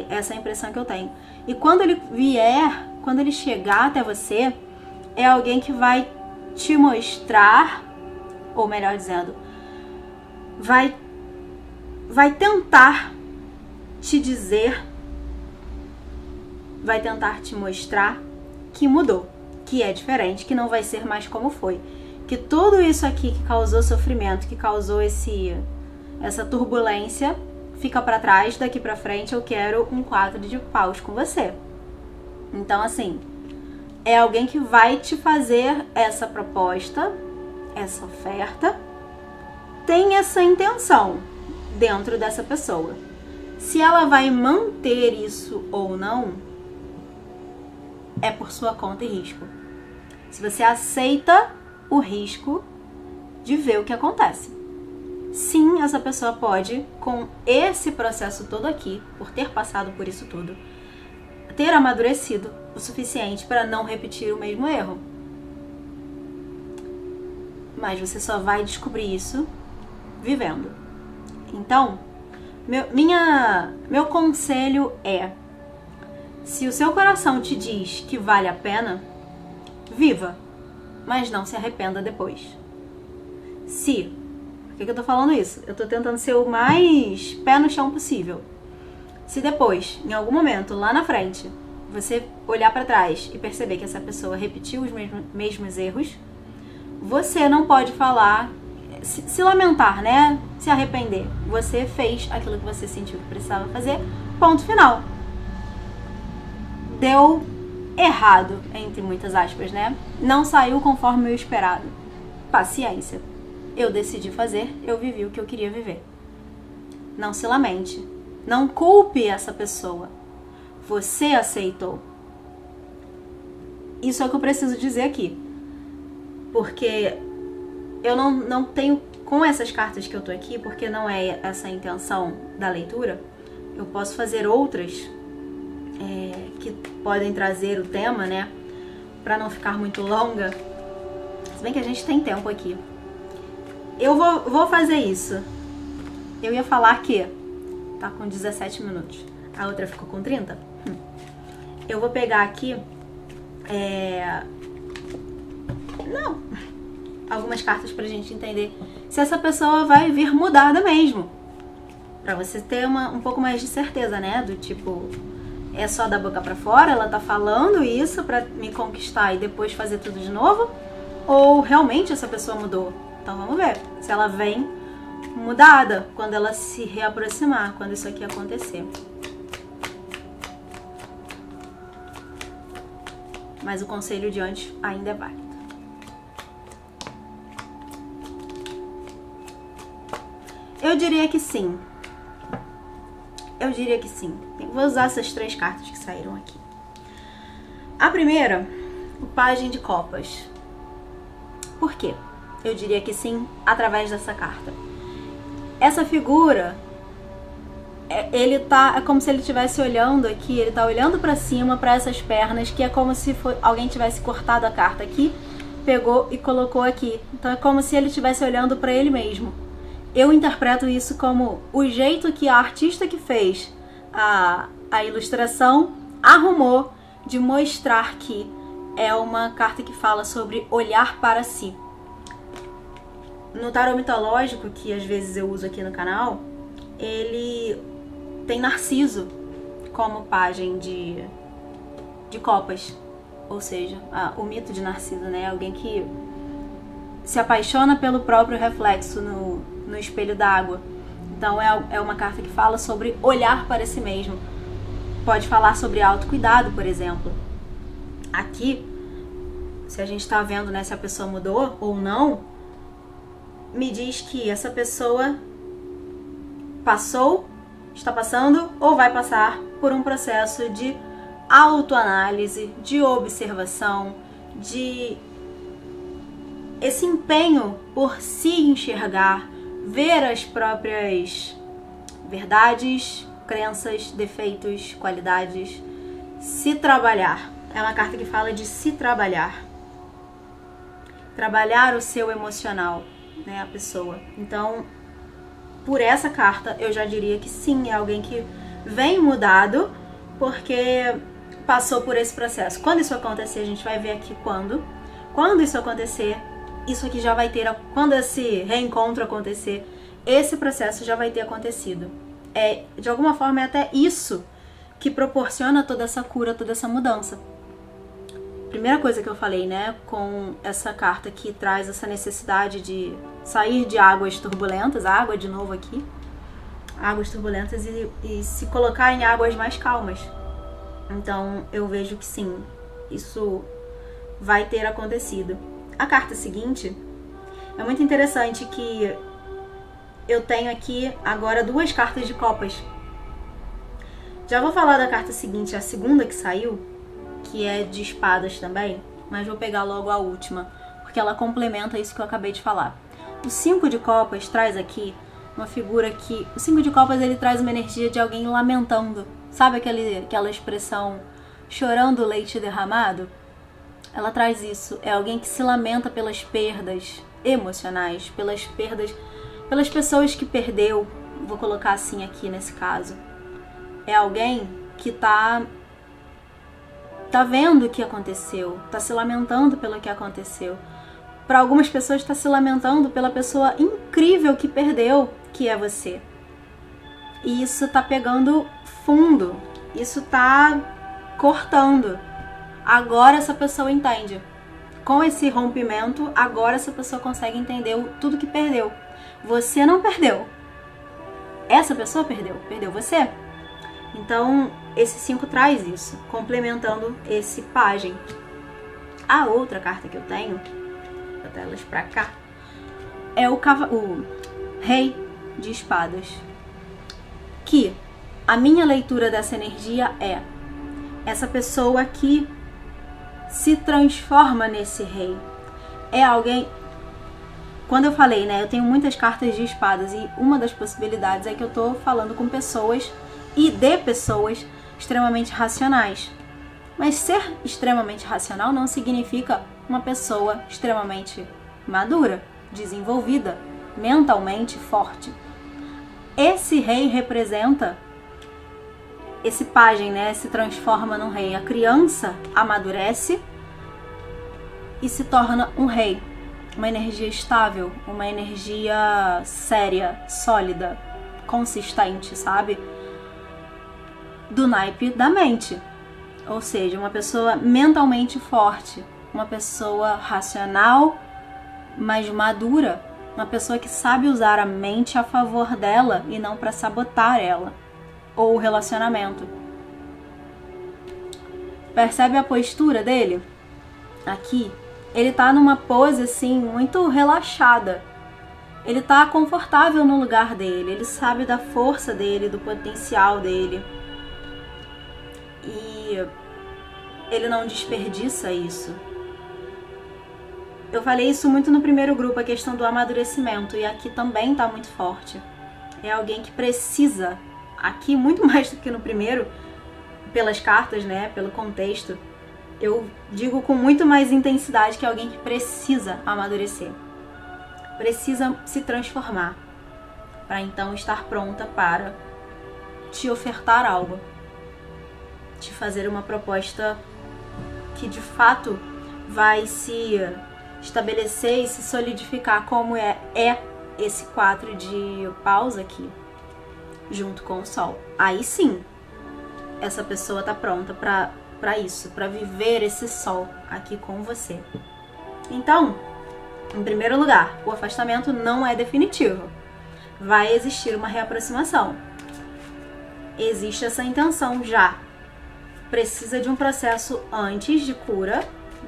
Essa é a impressão que eu tenho. E quando ele vier, quando ele chegar até você, é alguém que vai te mostrar, ou melhor dizendo, vai tentar te dizer, vai tentar te mostrar que mudou, que é diferente, que não vai ser mais como foi. Que tudo isso aqui que causou sofrimento, que causou essa turbulência, fica pra trás, daqui pra frente eu quero um 4 de paus com você. Então, assim, é alguém que vai te fazer essa proposta, essa oferta, tem essa intenção dentro dessa pessoa. Se ela vai manter isso ou não, é por sua conta e risco. Se você aceita o risco de ver o que acontece. Sim, essa pessoa pode, com esse processo todo aqui, por ter passado por isso tudo, ter amadurecido o suficiente para não repetir o mesmo erro. Mas você só vai descobrir isso vivendo. Então, meu conselho é: se o seu coração te diz que vale a pena, viva, mas não se arrependa depois. Por que eu tô falando isso? Eu tô tentando ser o mais pé no chão possível. Se depois, em algum momento, lá na frente, você olhar pra trás e perceber que essa pessoa repetiu os mesmos erros, você não pode falar, se lamentar, né? Se arrepender. Você fez aquilo que você sentiu que precisava fazer, ponto final. Deu errado, entre muitas aspas, né? Não saiu conforme o esperado. Paciência. Eu decidi fazer, eu vivi o que eu queria viver. Não se lamente. Não culpe essa pessoa. Você aceitou. Isso é o que eu preciso dizer aqui. Porque eu não tenho, com essas cartas que eu tô aqui, porque não é essa a intenção da leitura, eu posso fazer outras que podem trazer o tema, né? Pra não ficar muito longa. Se bem que a gente tem tempo aqui. Eu vou fazer isso. Eu ia falar que tá com 17 minutos. A outra ficou com 30. Eu vou pegar aqui algumas cartas pra gente entender se essa pessoa vai vir mudada mesmo. Pra você ter um pouco mais de certeza, né? Do tipo, é só da boca pra fora, ela tá falando isso pra me conquistar e depois fazer tudo de novo? Ou realmente essa pessoa mudou? Então vamos ver se ela vem mudada quando ela se reaproximar, quando isso aqui acontecer. Mas o conselho de antes ainda é válido. Eu diria que sim. Eu diria que sim. Vou usar essas 3 cartas que saíram aqui. A primeira, o Pajem de Copas. Por quê? Eu diria que sim, através dessa carta. Essa figura, é como se ele estivesse olhando aqui, ele tá olhando pra cima, pra essas pernas, que é como se alguém tivesse cortado a carta aqui, pegou e colocou aqui. Então é como se ele estivesse olhando pra ele mesmo. Eu interpreto isso como o jeito que a artista que fez a ilustração arrumou de mostrar que é uma carta que fala sobre olhar para si. No tarô mitológico, que às vezes eu uso aqui no canal, ele tem Narciso como pajem de copas. Ou seja, o mito de Narciso, né? Alguém que se apaixona pelo próprio reflexo no espelho d'água. Então é uma carta que fala sobre olhar para si mesmo. Pode falar sobre autocuidado, por exemplo. Aqui, se a gente está vendo, né, se a pessoa mudou ou não, me diz que essa pessoa passou, está passando ou vai passar por um processo de autoanálise, de observação, de esse empenho por se enxergar, ver as próprias verdades, crenças, defeitos, qualidades. Se trabalhar. É uma carta que fala de se trabalhar. Trabalhar o seu emocional, né, a pessoa. Então, por essa carta, eu já diria que sim, é alguém que vem mudado, porque passou por esse processo. Quando isso acontecer, a gente vai ver aqui quando. Quando isso acontecer, isso aqui já vai ter... Quando esse reencontro acontecer, esse processo já vai ter acontecido. De alguma forma, é até isso que proporciona toda essa cura, toda essa mudança. Primeira coisa que eu falei, né, com essa carta que traz essa necessidade de sair de águas turbulentas, água de novo aqui, águas turbulentas e se colocar em águas mais calmas. Então eu vejo que sim, isso vai ter acontecido. A carta seguinte é muito interessante, que eu tenho aqui agora 2 cartas de copas. Já vou falar da carta seguinte, a segunda que saiu, que é de espadas também, mas vou pegar logo a última, porque ela complementa isso que eu acabei de falar. O 5 de copas traz aqui uma figura que... O 5 de copas, ele traz uma energia de alguém lamentando. Sabe aquela expressão, chorando leite derramado? Ela traz isso. É alguém que se lamenta pelas perdas emocionais, pelas pessoas que perdeu. Vou colocar assim aqui nesse caso. É alguém que tá vendo o que aconteceu, tá se lamentando pelo que aconteceu. Para algumas pessoas está se lamentando pela pessoa incrível que perdeu, que é você. E isso tá pegando fundo, isso tá cortando. Agora essa pessoa entende. Com esse rompimento, agora essa pessoa consegue entender tudo que perdeu. Você não perdeu. Essa pessoa perdeu você. Então, esse 5 traz isso, complementando esse pajem. A outra carta que eu tenho, vou botar elas pra cá, é o Rei de Espadas. Que a minha leitura dessa energia é essa pessoa que se transforma nesse rei. É alguém... Quando eu falei, né, eu tenho muitas cartas de espadas, e uma das possibilidades é que eu tô falando com pessoas e de pessoas extremamente racionais. Mas ser extremamente racional não significa uma pessoa extremamente madura, desenvolvida, mentalmente forte. Esse rei representa... Esse pajem, né, se transforma num rei. A criança amadurece e se torna um rei. Uma energia estável, uma energia séria, sólida, consistente, sabe? Do naipe da mente. Ou seja, uma pessoa mentalmente forte, uma pessoa racional, mas madura, uma pessoa que sabe usar a mente a favor dela e não para sabotar ela ou o relacionamento. Percebe a postura dele? Aqui, ele tá numa pose assim muito relaxada. Ele tá confortável no lugar dele, ele sabe da força dele, do potencial dele. E ele não desperdiça isso. Eu falei isso muito no primeiro grupo, a questão do amadurecimento, e aqui também tá muito forte. É alguém que precisa, aqui muito mais do que no primeiro, pelas cartas, né, pelo contexto, eu digo com muito mais intensidade que é alguém que precisa amadurecer. Precisa se transformar, para então estar pronta para te ofertar algo. Te fazer uma proposta que de fato vai se estabelecer e se solidificar, como é esse 4 de paus aqui, junto com o sol. Aí sim, essa pessoa tá pronta para isso, para viver esse sol aqui com você. Então, em primeiro lugar, o afastamento não é definitivo. Vai existir uma reaproximação. Existe essa intenção já. Precisa de um processo antes de cura,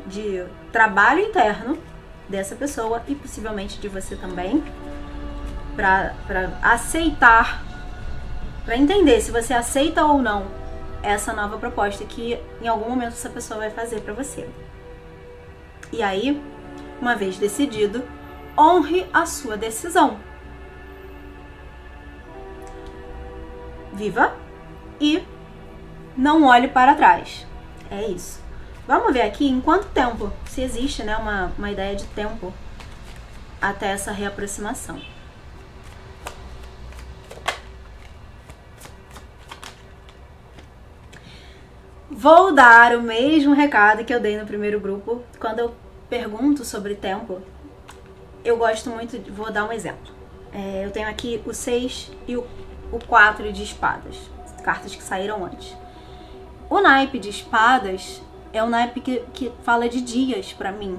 de trabalho interno dessa pessoa e possivelmente de você também, para aceitar, para entender se você aceita ou não essa nova proposta que em algum momento essa pessoa vai fazer para você. E aí, uma vez decidido, honre a sua decisão. Viva e não olhe para trás. É isso. Vamos ver aqui em quanto tempo, se existe, né, uma ideia de tempo até essa reaproximação. Vou dar o mesmo recado que eu dei no primeiro grupo. Quando eu pergunto sobre tempo, eu gosto muito de... Vou dar um exemplo. Eu tenho aqui o 6 e o 4 de espadas. Cartas que saíram antes. O naipe de espadas é um naipe que fala de dias pra mim.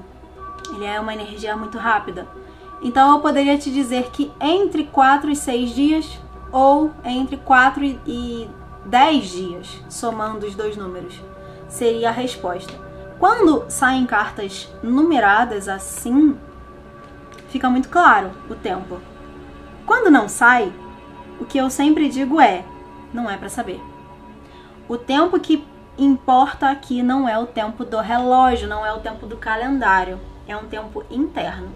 Ele é uma energia muito rápida. Então eu poderia te dizer que entre 4 e 6 dias, ou entre 4 e 10 dias, somando os dois números, seria a resposta. Quando saem cartas numeradas assim, fica muito claro o tempo. Quando não sai, o que eu sempre digo é, não é para saber. O tempo que importa aqui não é o tempo do relógio, não é o tempo do calendário, é um tempo interno.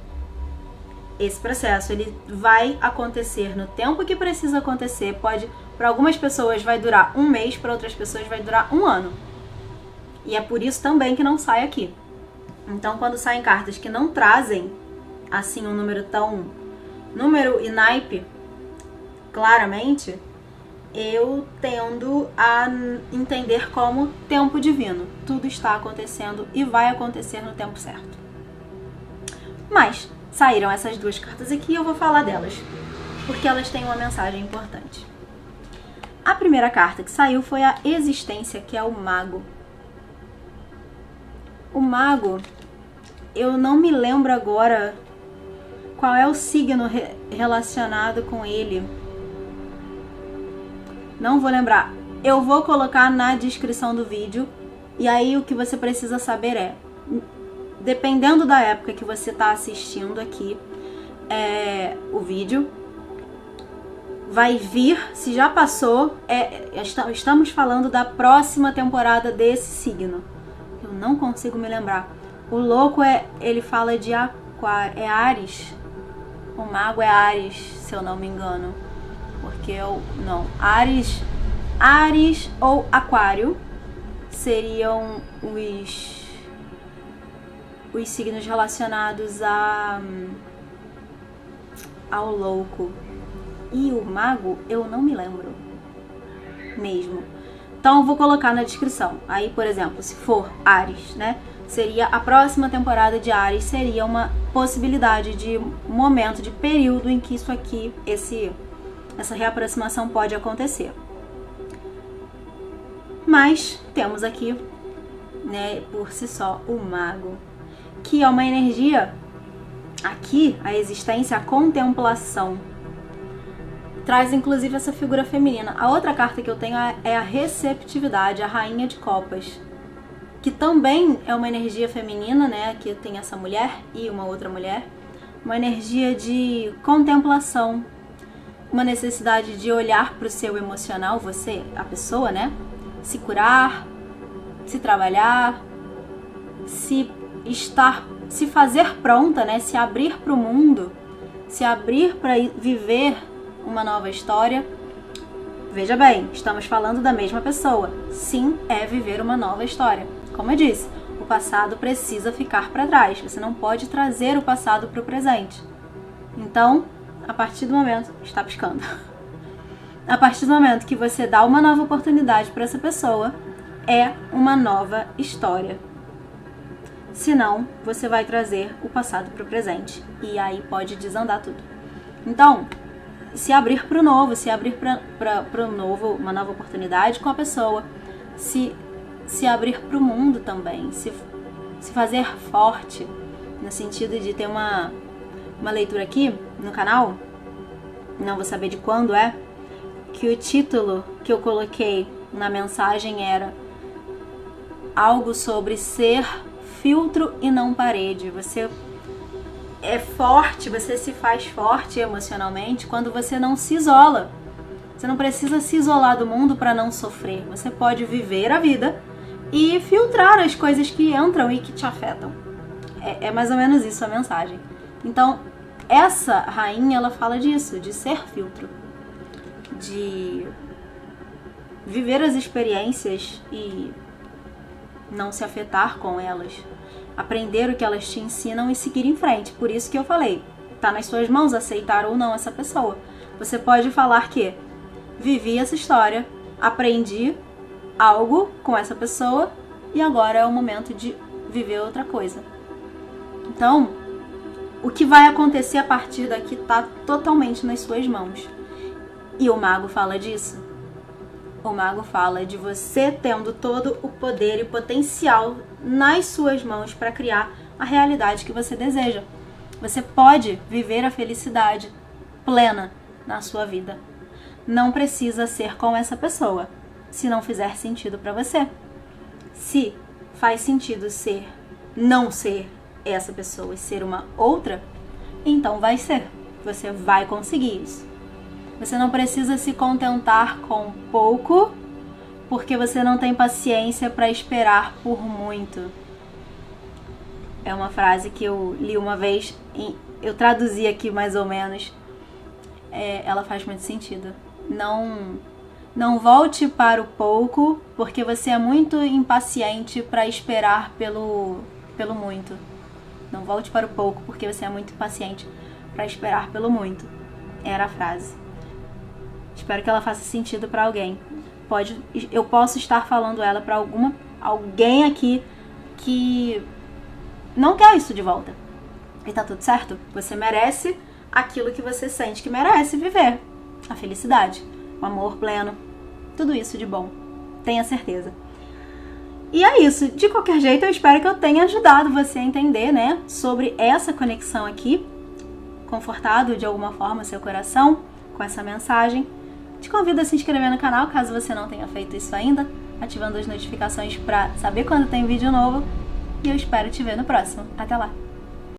Esse processo ele vai acontecer no tempo que precisa acontecer. Pode, para algumas pessoas vai durar um mês, para outras pessoas vai durar um ano. E é por isso também que não sai aqui. Então, quando saem cartas que não trazem assim um número tão... número e naipe, claramente, eu tendo a entender como tempo divino. Tudo está acontecendo e vai acontecer no tempo certo. Mas saíram essas duas cartas aqui e eu vou falar delas, porque elas têm uma mensagem importante. A primeira carta que saiu foi a Existência, que é o Mago. O Mago, eu não me lembro agora qual é o signo relacionado com ele. Não vou lembrar. Eu vou colocar na descrição do vídeo. E aí o que você precisa saber é, dependendo da época que você está assistindo aqui o vídeo, vai vir, se já passou, estamos falando da próxima temporada desse signo. Eu não consigo me lembrar. O louco ele fala de Aquário, é Áries. O Mago é Áries, se eu não me engano. Porque não, Áries ou Aquário seriam os signos relacionados ao louco. E o Mago, eu não me lembro mesmo. Então eu vou colocar na descrição. Aí, por exemplo, se for Áries, né? Seria a próxima temporada de Áries, seria uma possibilidade de momento, de período em que isso aqui, essa reaproximação pode acontecer. Mas temos aqui, né, por si só, o Mago, que é uma energia, aqui, a existência, a contemplação. Traz inclusive essa figura feminina. A outra carta que eu tenho é a Receptividade, a Rainha de Copas, que também é uma energia feminina, né? Aqui tem essa mulher e uma outra mulher. Uma energia de contemplação, uma necessidade de olhar para o seu emocional, você, a pessoa, né? Se curar, se trabalhar, se fazer pronta, né? Se abrir para o mundo, se abrir para viver uma nova história. Veja bem, estamos falando da mesma pessoa. Sim, é viver uma nova história. Como eu disse, o passado precisa ficar para trás. Você não pode trazer o passado para o presente. Então, a partir do momento... Está piscando. A partir do momento que você dá uma nova oportunidade para essa pessoa, é uma nova história. Senão, você vai trazer o passado para o presente. E aí pode desandar tudo. Então, se abrir para o novo, se abrir para o novo, uma nova oportunidade com a pessoa, se abrir para o mundo também, se fazer forte, no sentido de ter uma leitura aqui no canal, não vou saber de quando que o título que eu coloquei na mensagem era algo sobre ser filtro e não parede. Você é forte, você se faz forte emocionalmente quando você não se isola. Você não precisa se isolar do mundo para não sofrer. Você pode viver a vida e filtrar as coisas que entram e que te afetam. É mais ou menos isso a mensagem. Então, essa rainha, ela fala disso, de ser filtro. viver as experiências e não se afetar com elas, aprender o que elas te ensinam e seguir em frente. Por isso que eu falei, tá nas suas mãos aceitar ou não essa pessoa. Você pode falar que vivi essa história, aprendi algo com essa pessoa e agora é o momento de viver outra coisa. Então, o que vai acontecer a partir daqui tá totalmente nas suas mãos. E o mago fala disso. O mago fala de você tendo todo o poder e potencial nas suas mãos para criar a realidade que você deseja. Você pode viver a felicidade plena na sua vida. Não precisa ser com essa pessoa, se não fizer sentido para você. Se faz sentido não ser essa pessoa e ser uma outra, então vai ser. Você vai conseguir isso. Você não precisa se contentar com pouco, porque você não tem paciência para esperar por muito. É uma frase que eu li uma vez, eu traduzi aqui mais ou menos. Ela faz muito sentido. Não volte para o pouco, porque você é muito impaciente para esperar pelo muito. Não volte para o pouco, porque você é muito impaciente para esperar pelo muito. Era a frase. Espero que ela faça sentido para alguém. Eu posso estar falando ela para alguém aqui que não quer isso de volta. E tá tudo certo. Você merece aquilo que você sente que merece viver. A felicidade, o amor pleno, tudo isso de bom. Tenha certeza. E é isso. De qualquer jeito, eu espero que eu tenha ajudado você a entender, né, sobre essa conexão aqui, confortado de alguma forma seu coração com essa mensagem. Te convido a se inscrever no canal, caso você não tenha feito isso ainda, ativando as notificações para saber quando tem vídeo novo. E eu espero te ver no próximo. Até lá!